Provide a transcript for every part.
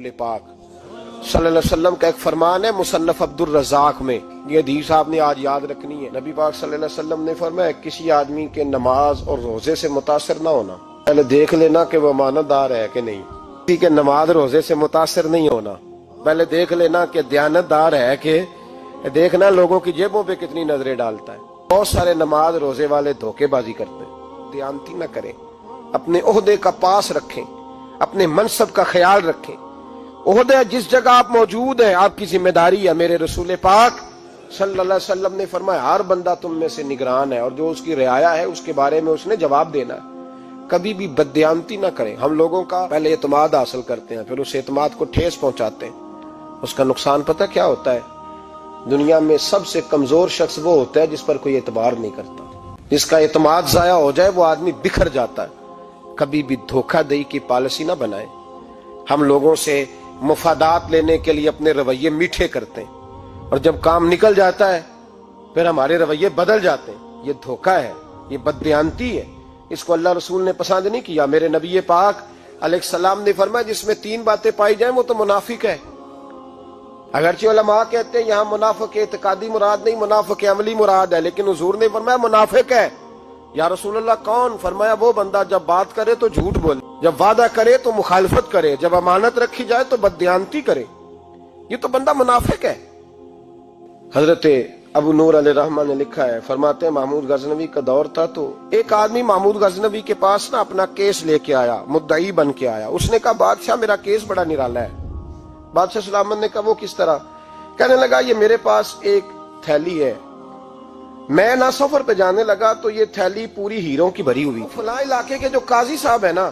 रसूल पाक सल्लल्लाहु अलैहि वसल्लम का एक फरमान है मुसन्नफ अब्दुर रज़ाक में, ये हदीस आपने आज याद रखनी है। नबी पाक सल्लल्लाहु अलैहि वसल्लम ने फरमाया किसी आदमी के नमाज और रोजे से मुतासिर ना होना, पहले देख लेना कि वो अमानतदार है कि नहीं। किसी के नमाज रोजे से मुतासिर नहीं होना, पहले देख लेना कि दयानतदार है कि, देखना लोगों की जेबों पे कितनी नजरें डालता है। बहुत सारे नमाज रोजे वाले धोखेबाजी करते हैं, दयानती न करें, अपने ओहदे का पास रखें, अपने मनसब का ख्याल रखें। ओहदे जिस जगह आप मौजूद हैं आपकी जिम्मेदारी है। मेरे रसूल पाक सल्लल्लाहु अलैहि वसल्लम ने फरमाया हर बंदा तुम में से निगरान है और जो उसकी रियाया है उसके बारे में उसने जवाब देना है। कभी भी बददयानती ना करें। हम लोगों का पहले एतमाद हासिल करते हैं, फिर उस एतमाद को ठेस पहुंचाते हैं। उसका नुकसान पता क्या होता है? दुनिया में सबसे कमजोर शख्स वो होता है जिस पर कोई एतबार नहीं करता। जिसका एतमाद जाया हो जाए वो आदमी बिखर जाता है। कभी भी धोखाधड़ी की पॉलिसी ना बनाए। हम लोगों से मुफादात लेने के लिए अपने रवैये मीठे करते हैं और जब काम निकल जाता है फिर हमारे रवैये बदल जाते हैं। ये धोखा है, ये बदबयानती है। इसको अल्लाह रसूल ने पसंद नहीं किया। मेरे नबी पाक अलैहिस्सलाम ने फरमाया जिसमें तीन बातें पाई जाएं वो तो मुनाफिक है। अगरचे उलमा कहते हैं यहाँ मुनाफिक इत्कादी मुराद नहीं, मुनाफिक अमली मुराद है, लेकिन हुजूर ने फरमाया मुनाफिक है। या रसूलल्लाह कौन? फरमाया वो बंदा जब बात करे तो झूठ बोले, जब वादा करे तो मुखालफत करे, जब अमानत रखी जाए तो बददयानती करे। ये तो बंदा मुनाफिक है। हजरत अबू नूर अलैहिर्रहमान ने लिखा है, फरमाते हैं महमूद गजनवी का दौर था तो एक आदमी महमूद गजनवी के पास ना अपना केस लेके आया, मुद्दई बन के आया। उसने कहा बादशाह मेरा केस बड़ा निराला है। बादशाह सलामत ने कहा वो किस तरह? कहने लगा ये मेरे पास एक थैली है, मैं ना सफर पे जाने लगा तो ये थैली पूरी हीरों की भरी हुई। फलां इलाके के जो काजी साहब है ना,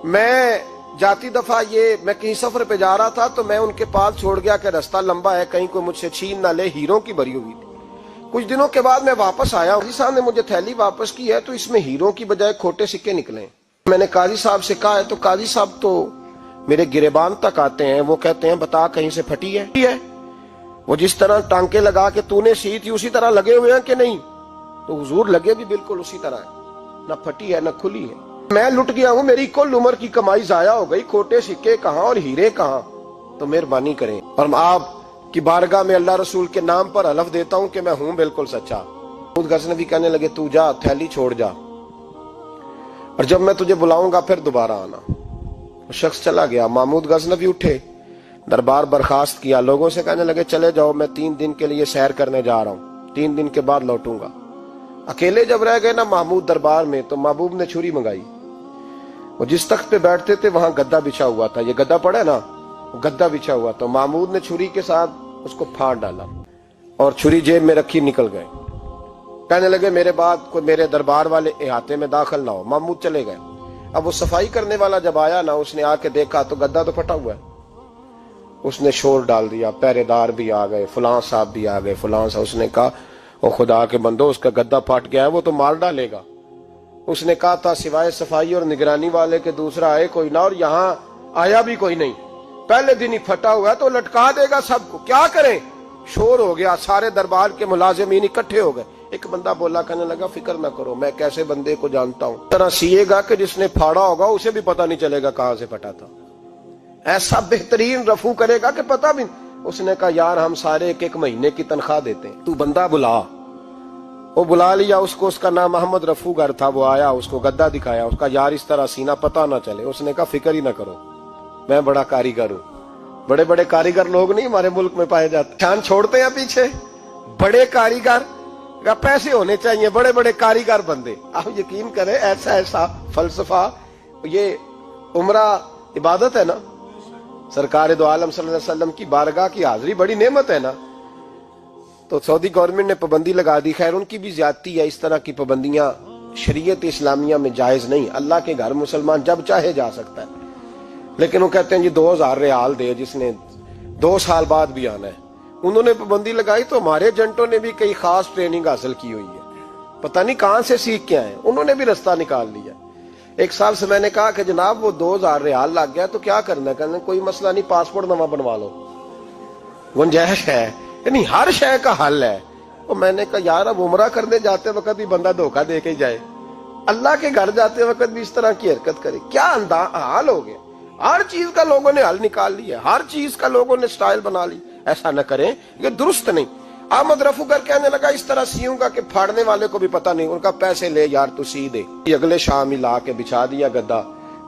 मैं जाती दफा मैं कहीं सफर पे जा रहा था तो मैं उनके पास छोड़ गया कि रास्ता लंबा है, कहीं कोई मुझसे छीन ना ले, हीरों की भरी हुई थी। कुछ दिनों के बाद मैं वापस आया, काजी साहब ने मुझे थैली वापस की है तो इसमें हीरों की बजाय खोटे सिक्के निकले। मैंने काजी साहब से कहा है तो काजी साहब तो मेरे गिरेबान तक आते हैं, वो कहते हैं बता कहीं से फटी है? वो जिस तरह टांके लगा के तूने सी थी उसी तरह लगे हुए हैं कि नहीं? तो हुजूर लगे भी बिल्कुल उसी तरह है, न फटी है न खुली है। मैं लुट गया हूं, मेरी कुल उम्र की कमाई जाया हो गई, खोटे सिक्के कहां और हीरे कहां? तो मेहरबानी करें। और मैं आप की बारगाह में अल्लाह रसूल के नाम पर हलफ देता हूं कि मैं हूं बिल्कुल सच्चा। खुद गजनवी कहने लगे तू जा, थैली छोड़ जा, और जब मैं तुझे बुलाऊंगा फिर दोबारा आना। वो शख्स चला गया। महमूद गजनवी उठे, दरबार बर्खास्त किया, लोगों से कहने लगे चले जाओ, मैं 3 दिन के लिए सैर करने जा रहा हूँ, 3 दिन के बाद लौटूंगा। अकेले जब रह गए ना महमूद दरबार में तो महबूब ने छुरी मंगाई। वो जिस तख्त पे बैठते थे वहां गद्दा बिछा हुआ था, ये गद्दा पड़ा है ना, गद्दा बिछा हुआ। तो महमूद ने छुरी के साथ उसको फाड़ डाला और छुरी जेब में रखी निकल गए। कहने लगे मेरे बाद कोई मेरे दरबार वाले इहाते में दाखिल ना हो। महमूद चले गए। अब वो सफाई करने वाला जब आया ना, उसने आके देखा तो गद्दा तो फटा हुआ है। उसने शोर डाल दिया, पहरेदार भी आ गए, फलां साहब भी आ गए, फलां साहब। उसने कहा ओ खुदा के बंदो, उसका गद्दा फट गया है, वो तो मार डालेगा। उसने कहा था सिवाय सफाई और निगरानी वाले के दूसरा आए कोई ना, और यहाँ आया भी कोई नहीं। पहले दिन ही फटा हुआ है तो लटका देगा सबको, क्या करें? शोर हो गया, सारे दरबार के मुलाजिमीन इकट्ठे हो गए। एक बंदा बोला, कहने लगा फिक्र ना करो, मैं कैसे बंदे को जानता हूँ, तरह सिएगा कि जिसने फाड़ा होगा उसे भी पता नहीं चलेगा कहां से फटा था। ऐसा बेहतरीन रफू करेगा कि पता भी। उसने कहा यार हम सारे एक महीने की तनख्वाह देते हैं, तू बंदा बुला। वो बुला लिया उसको, उसका नाम मोहम्मद रफूगर था। वो आया, उसको गद्दा दिखाया, उसका यार इस तरह सीना पता ना चले। उसने कहा फिक्र ही ना करो, मैं बड़ा कारीगर हूँ। बड़े बड़े कारीगर लोग नहीं हमारे मुल्क में पाए जाते, शान छोड़ते हैं पीछे। बड़े कारीगर का पैसे होने चाहिए, बड़े बड़े कारीगर बंदे। आप यकीन करें ऐसा ऐसा फलसफा, ये उम्रा इबादत है ना, सरकार दो आलम सल्लल्लाहु अलैहि वसल्लम की बारगाह की हाजिरी बड़ी नेमत है ना। तो सऊदी गवर्नमेंट ने पाबंदी लगा दी, खैर उनकी भी ज्यादती है। इस तरह की पाबंदियां शरीयत इस्लामिया में जायज नहीं। अल्लाह के घर मुसलमान जब चाहे जा सकता है, लेकिन वो कहते हैं जी 2000 रियाल दे जिसने 2 साल बाद भी आना है। उन्होंने पाबंदी लगाई तो हमारे एजेंटों ने भी कई खास ट्रेनिंग हासिल की हुई है, पता नहीं कहां से सीख के आए, उन्होंने भी रास्ता निकाल लिया। एक साल से मैंने कहा कि जनाब वो 2000 रियाल लग गया तो क्या करना है? कहने कोई मसला नहीं, पासपोर्ट नवा बनवा लो, गुंजाइश है। यानी हर शय का हल है। तो मैंने कहा यार अब उमरा करने जाते वक्त भी बंदा धोखा दे के जाए, अल्लाह के घर जाते वक्त भी इस तरह की हरकत करे, क्या हाल हो गया। हर चीज का लोगों ने हल निकाल लिया, हर चीज का लोगों ने स्टाइल बना ली। ऐसा न करें, ये दुरुस्त नहीं। अहमद रफूगर कहने लगा इस तरह सीऊंगा कि फाड़ने वाले को भी पता नहीं। उनका पैसे ले यार तू सी दे। अगले शाम ही ला के बिछा दिया गद्दा।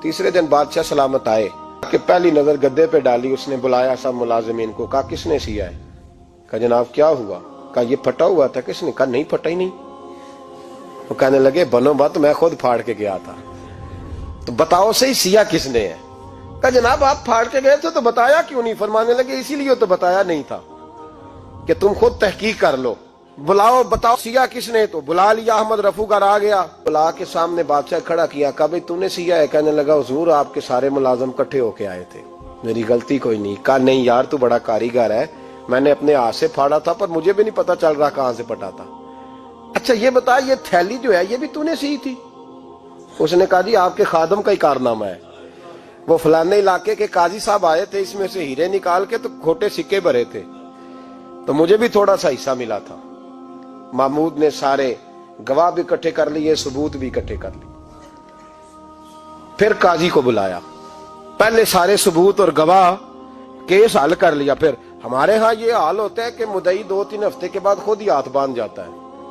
तीसरे दिन बादशाह सलामत आए कि पहली नजर गद्दे पे डाली, उसने बुलाया सब मुलाजिमीन को, कहा किसने सिया है? कहा जनाब क्या हुआ? कहा ये फटा हुआ था। किसने? कहा नहीं फटा ही नहीं। वो कहने लगे बनो बात, मैं खुद फाड़ के गया था। तो बताओ सही सिया किसने है? कहा जनाब आप फाड़ के गए थे तो बताया क्यों नहीं? फरमाने लगे इसीलिए तो बताया नहीं था कि तुम खुद तहकीक कर लो। बुलाओ बताओ सिया किसने? तो बुला लिया। अहमद रफूगर आ गया, बुला के सामने बादशाह खड़ा किया। कहा भाई तूने सिया है? कहने लगा हुजूर आपके सारे मुलाजम इकट्ठे होके आए थे, मेरी गलती कोई नहीं। कहा नहीं यार तू बड़ा कारीगर है, मैंने अपने हाथ से फाड़ा था पर मुझे भी नहीं पता चल रहा कहां से फटा था। अच्छा ये बता ये थैली जो है ये भी तूने सी थी? उसने कहा जी आपके खादम का ही कारनामा है। वो फलाने इलाके के काजी साहब आए थे, इसमें से हीरे निकाल के तो खोटे सिक्के भरे थे, तो मुझे भी थोड़ा सा हिस्सा मिला था। महमूद ने सारे गवाह भी इकट्ठे कर लिए, सबूत भी इकट्ठे कर लिए। फिर काजी को बुलाया, पहले सारे सबूत और गवाह केस हल कर लिया। फिर हमारे यहाँ ये हाल होता है कि मुदई 2-3 हफ्ते के बाद खुद ही हाथ बांध जाता है,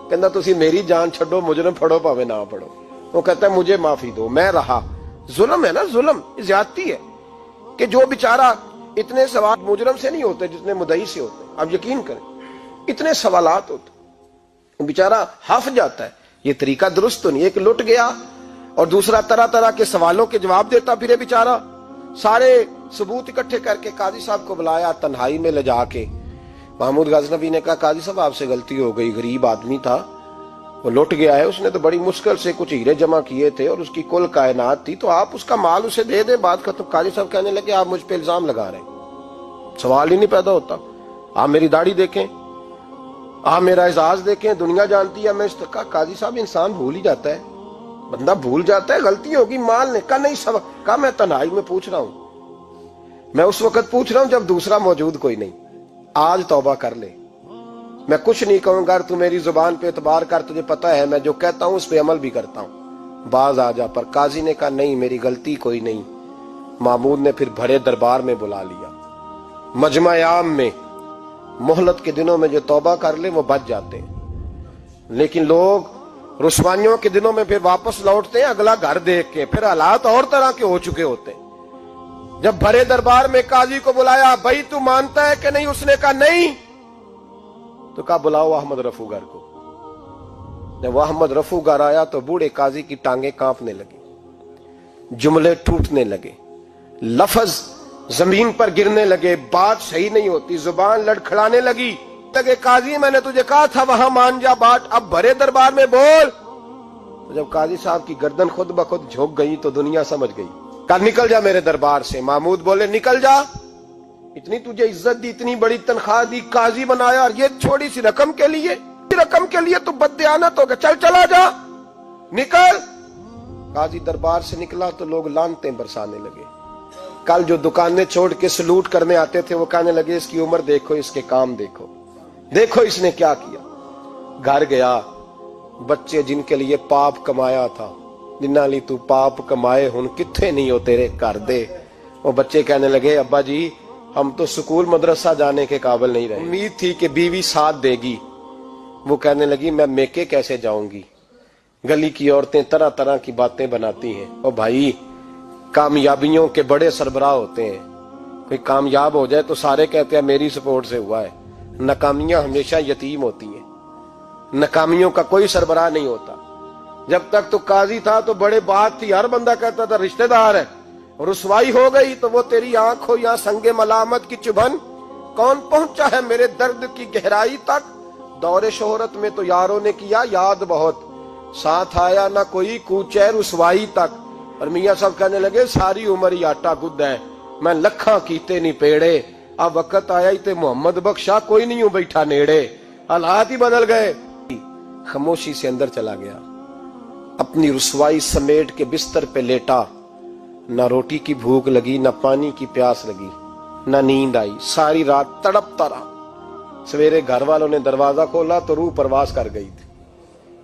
कहता तुसी मेरी जान छड़ो, मुजरम फड़ो भावे ना पड़ो। वो कहता है मुझे माफी दो, मैं रहा। जुल्म है ना, जुल्म ज्यादती है कि जो बेचारा इतने सवाल मुजरम से नहीं होते जितने मुदई से होते। आप यकीन करें इतने सवालात होते, बेचारा हफ जाता है। ये तरीका दुरुस्त तो नहीं। एक लुट गया और दूसरा तरह तरह के सवालों के जवाब देता फिरे बेचारा। सारे सबूत इकट्ठे करके काजी साहब को बुलाया, तन्हाई में ले जाके। महमूद गजनवी ने कहा काजी साहब आपसे गलती हो गई, गरीब आदमी था, वो लुट गया है, उसने तो बड़ी मुश्किल से कुछ हीरे जमा किए थे और उसकी कुल कायनात थी, तो आप उसका माल उसे दे दें, बात खत्म। काजी साहब कहने लगे आप मुझ पे इल्जाम लगा रहे हैं, सवाल ही नहीं पैदा होता। आप मेरी दाढ़ी देखें, आप मेरा एजाज देखें, दुनिया जानती है मैं। कहा काजी साहब इंसान भूल ही जाता है, बंदा भूल जाता है, गलती होगी माल ने। कहा नहीं सब। कहा मैं तन्हाई में पूछ रहा हूं, मैं उस वक्त पूछ रहा हूं जब दूसरा मौजूद कोई नहीं। आज तौबा कर ले, मैं कुछ नहीं कहूंगा, तू मेरी जुबान पे एतबार कर, तुझे पता है मैं जो कहता हूं उस पे अमल भी करता हूं, बाज आ जा। पर काजी ने कहा नहीं मेरी गलती कोई नहीं। महमूद ने फिर भरे दरबार में बुला लिया। मजमा आम में मोहलत के दिनों में जो तौबा कर ले वो बच जाते हैं, लेकिन लोग रुस्वानियों के दिनों में फिर वापस लौटते हैं अगला घर देख के, फिर हालात और तरह के हो चुके होते हैं। जब भरे दरबार में काजी को बुलाया, भाई तू मानता है कि नहीं? उसने कहा नहीं। तो कहा बुलाओ अहमद रफूगर को। जब वो अहमद रफूगर आया तो बूढ़े काजी की टांगे कांपने लगी, जुमले टूटने लगे, लफ्ज जमीन पर गिरने लगे, बात सही नहीं होती, जुबान लड़खड़ाने लगी। लगे काजी मैंने तुझे कहा था वहां मान जा बात, अब भरे दरबार में बोल। तो जब काजी साहब की गर्दन खुद ब खुद झुक गई तो दुनिया समझ गई। कहा निकल जा मेरे दरबार से। महमूद बोले निकल जा, इतनी तुझे इज्जत दी, इतनी बड़ी तनख्वाह दी, काजी बनाया, और ये छोटी सी रकम के लिए तो बददियानत हो गया, चल चला जा, निकल। काजी दरबार से निकला तो लोग लानतें बरसाने लगे। कल जो दुकानें छोड़ के सलूट करने आते थे वो कहने लगे इसकी उम्र देखो, इसके काम देखो, देखो इसने क्या किया। घर गया, बच्चे जिनके लिए पाप कमाया था, जिन्ना ली तू पाप कमाए हुन किथे नहीं हो तेरे घर दे। वो बच्चे कहने लगे अब्बा जी हम तो स्कूल मदरसा जाने के काबिल नहीं रहे, उम्मीद थी कि बीवी साथ देगी। वो कहने लगी मैं मेके कैसे जाऊंगी, गली की औरतें तरह तरह की बातें बनाती हैं। और भाई कामयाबियों के बड़े सरबराह होते हैं, कोई कामयाब हो जाए तो सारे कहते हैं मेरी सपोर्ट से हुआ है। नाकामियां हमेशा यतीम होती हैं, नाकामियों का कोई सरबराह नहीं होता। जब तक तो काजी था तो बड़े बात थी, हर बंदा कहता था रिश्तेदार है। रुसवाई हो गई तो वो तेरी आंख हो या संगे मलामत की चुभन, कौन पहुंचा है मेरे दर्द की गहराई तक। दौरे शोहरत में तो यारों ने किया याद बहुत, साथ आया ना कोई कूचे रुसवाई तक। और मियां साहब कहने लगे सारी उम्र ही आटा गुद है, मैं लखा कीते नहीं पेड़े, अब वक्त आया ही ते मोहम्मद बख्शा कोई नहीं हूं बैठा नेड़े। हालात ही बदल गए। खामोशी से अंदर चला गया, अपनी रुसवाई समेट के बिस्तर पे लेटा। ना रोटी की भूख लगी, ना पानी की प्यास लगी, ना नींद आई, सारी रात तड़पता रहा। सवेरे घर वालों ने दरवाजा खोला तो रूह परवास कर गई थी,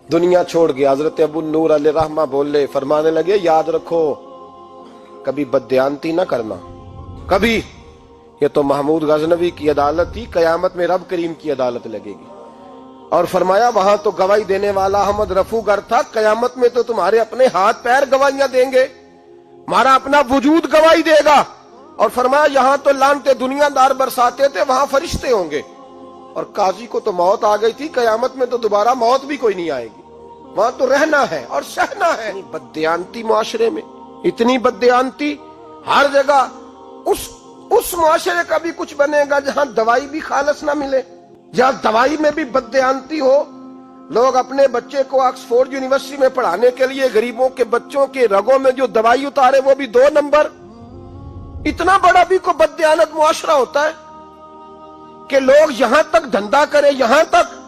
दुनिया छोड़ गया। हजरत अबू नूर अलैहि रहमा बोले, फरमाने लगे याद रखो کبھی بددیانتی نہ کرنا کبھی. یہ تو محمود غزنوی کی عدالت تھی, قیامت میں رب کریم کی عدالت لگے گی. اور فرمایا وہاں تو گواہی دینے والا احمد رفو گر تھا, قیامت میں تو تمہارے اپنے ہاتھ پیر گواہیاں دیں گے, ہمارا اپنا وجود گواہی دے گا. اور فرمایا یہاں تو لانتے دنیا دار برساتے تھے, وہاں فرشتے ہوں گے. اور قاضی کو تو موت آ گئی تھی, قیامت میں تو دوبارہ موت بھی کوئی نہیں آئے گی, وہاں تو رہنا ہے اور سہنا ہے. بددیانتی معاشرے میں, اتنی بددیانتی ہر جگہ. اس معاشرے کا بھی کچھ بنے گا جہاں دوائی بھی خالص نہ ملے, جہاں دوائی میں بھی بددیانتی ہو. لوگ اپنے بچے کو آکسفورڈ یونیورسٹی میں پڑھانے کے لیے غریبوں کے بچوں کے رگوں میں جو دوائی اتارے وہ بھی 2 نمبر. اتنا بڑا بھی کوئی بددیانت معاشرہ ہوتا ہے کہ لوگ یہاں تک دھندا کریں, یہاں تک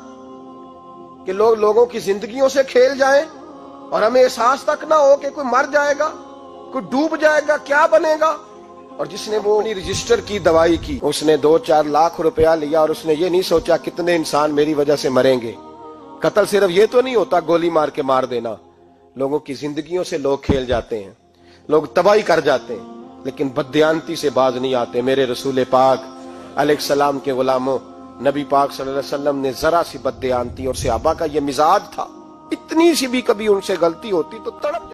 کہ لوگ لوگوں کی زندگیوں سے کھیل جائیں اور ہمیں احساس تک نہ ہو کہ کوئی مر جائے گا, کوئی ڈوب جائے گا, کیا بنے گا. اور جس نے وہ اپنی رجسٹر کی دوائی کی, اس نے 2-4 لاکھ روپیہ لیا اور اس نے یہ نہیں سوچا کتنے انسان میری وجہ سے مریں گے. قتل صرف یہ تو نہیں ہوتا گولی مار کے مار دینا, لوگوں کی زندگیوں سے لوگ کھیل جاتے ہیں, لوگ تباہی کر جاتے ہیں, لیکن بددیانتی سے باز نہیں آتے. میرے رسول پاک علیہ السلام کے غلاموں, نبی پاک صلی اللہ علیہ وسلم نے ذرا سی بددیانتی, اور صحابہ کا یہ مزاج تھا, اتنی سی بھی کبھی ان سے غلطی ہوتی تو تڑپ